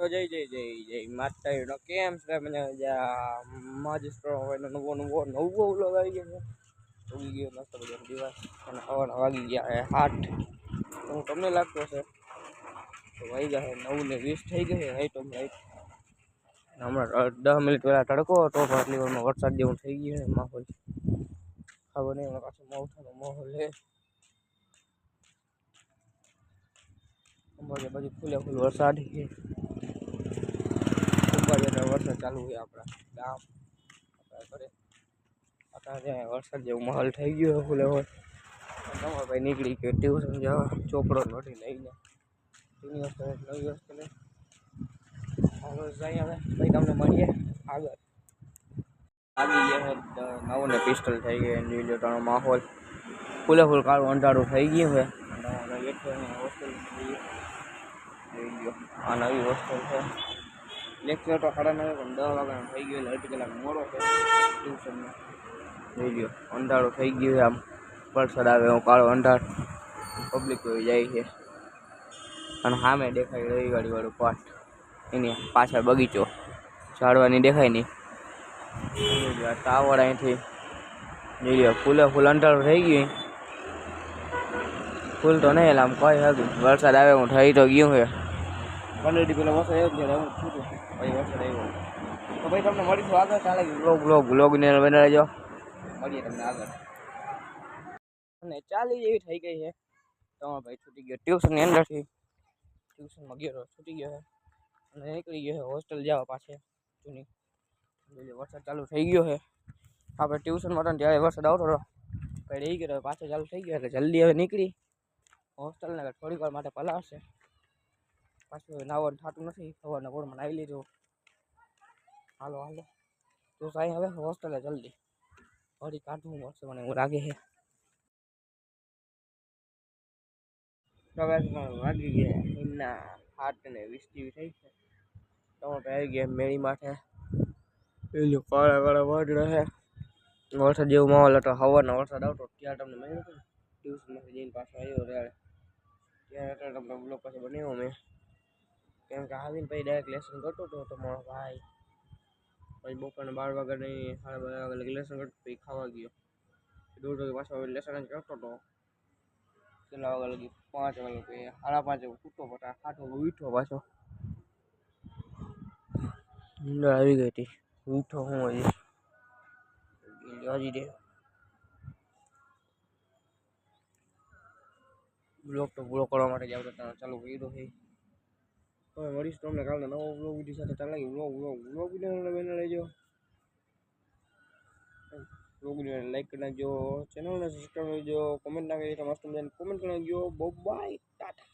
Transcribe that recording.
તો જય માતા કેમ છે મને માજસ્ટ્રો હોય નવો વ્લોગ આવી ગયો છે ઉગી ગયો મસ્ત બધો દિવસ અને હવાના વાગી ગયા 8 તો તમને લાગતો હશે તો વાઈ ગયા 9:20 થઈ ગઈ રાઈટ ઓમ રાઈટ હમણાં 10 મિનિટ પહેલા તડકો હતો પણ આટલી વારમાં વરસાદ જેવું થઈ ગયું છે માહોલ ખબર નહીં પાછો માવઠાનો માહોલ છે અમારે બાજુ ફૂલે ફૂલ વરસાદ છે વરસાદ ચાલુ છે આપણા ગામ આપણા ઘરે અત્યારે વરસાદ જેવો માહોલ થઈ ગયો ફૂલે ફૂલ તમારા ભાઈ નીકળી ગયો ટ્યુશન જવા ચોપડો નથી લઈને જૂની વસ્તુ નવી વસ્તુ લઈ હાલો જઈ હવે ભાઈ તમને મળીએ આગળ આવી ગયા 9:00 થઈ ગયા જોઈ લો તારો માહોલ ફૂલે ફૂલ કાળું અંધારું થઈ ગયું છે હોસ્ટેલ આ નવી હોસ્ટેલ છે લેક્ચર તો 9:30 પણ 10 વાગ્યાનો થઈ ગયો એટલે 8 કલાક મોડો છે ટ્યુશનમાં જોઈ લો અંધારું થઈ ગયું છે આમ વરસાદ આવે હું કાળો અંધાર પબ્લિક જાય છે અને સામે દેખાય રવિવારી વાળું પાઠ એની પાછળ બગીચો ઝાડવાની દેખાય નહીં ટાવર અહીંથી જોઈ લો ફૂલે ફૂલ અંધારું થઈ ગયું ફૂલ તો નહીં એટલે આમ કહી શકું વરસાદ આવે હું થઈ તો ગયું છે 15 દી પેલા વરસાદ આવ્યો ત્યારે હું છૂટું પછી વરસાદ આવ્યો તો ભાઈ તમને મળીશું આગળ ચાલે વ્લોગને બનાવી રહેજો મળીએ તમને આગળ અને 40 જેવી થઈ ગઈ છે તમારો ભાઈ છૂટી ગયો ટ્યુશનની અંદરથી ટ્યુશનમાં ગયો છૂટી ગયો છે અને નીકળી ગયો છે હોસ્ટેલ જવા પાસે જૂની વરસાદ ચાલુ થઈ ગયો છે આપણે ટ્યુશનમાં હતા ત્યારે વરસાદ આવતો હતો કંઈ રહી ગયો પાછો ચાલુ થઈ ગયો એટલે જલ્દી હવે નીકળી હોસ્ટેલને થોડીક વાર માટે પલાવશે પાછું નાવાનું થતું નથી સવારના પોરમાં નાહી લીધું હાલો તો સાંઈ હવે હોસ્ટેલે જલ્દી ફરી કાઢવું મળશે મને એવું લાગે છે વાગી ગયા એમના 8:20 જેવી થઈ છે ટમાટર આવી ગયા મેળી માટે પેલું કાળા કાળા વાદળા છે વરસાદ જેવો માહોલ હતો હવારનો વરસાદ આવતો ત્યાં તમને મળ્યો હતો ટ્યુશનમાંથી જઈને પાછો આવ્યો ત્યારે તમને બ્લોગ પાસે બનાવ્યો મેં કેમ કે આવીને પછી ડાયરેક્ટ લેસન કરતો હતો તમારો ભાઈ પછી બપોરના 12 વાગ્યાની 12:30 વાગે લેસન કરતો પછી ખાવા ગયો 1:30 વાગે પાછો લેસન જ કરતો હતો કેટલા વાગ્યા લગી 5 વાગે પછી 5:30 છૂટો પટા 8 વાગે ઉઠો પાછો અંદર આવી ગઈ હતી ઉઠો હું હજી દે બ્લોગ તો પૂરો કરવા માટે જ આવતા ચાલુ કર્યો છે હવે મળીશ તમને કાલના નવો બ્લોગ વિડીયો સાથે ચાલે બ્લોગ વિડીયો બને રહેજો બ્લોગ વિડીયોને લાઈક કરી નાખજો ચેનલને સબસ્ક્રાઈબ કરજો કોમેન્ટ નાખી તો મસ્ત મજાની કોમેન્ટ કરી નાખજો બાય ટાટા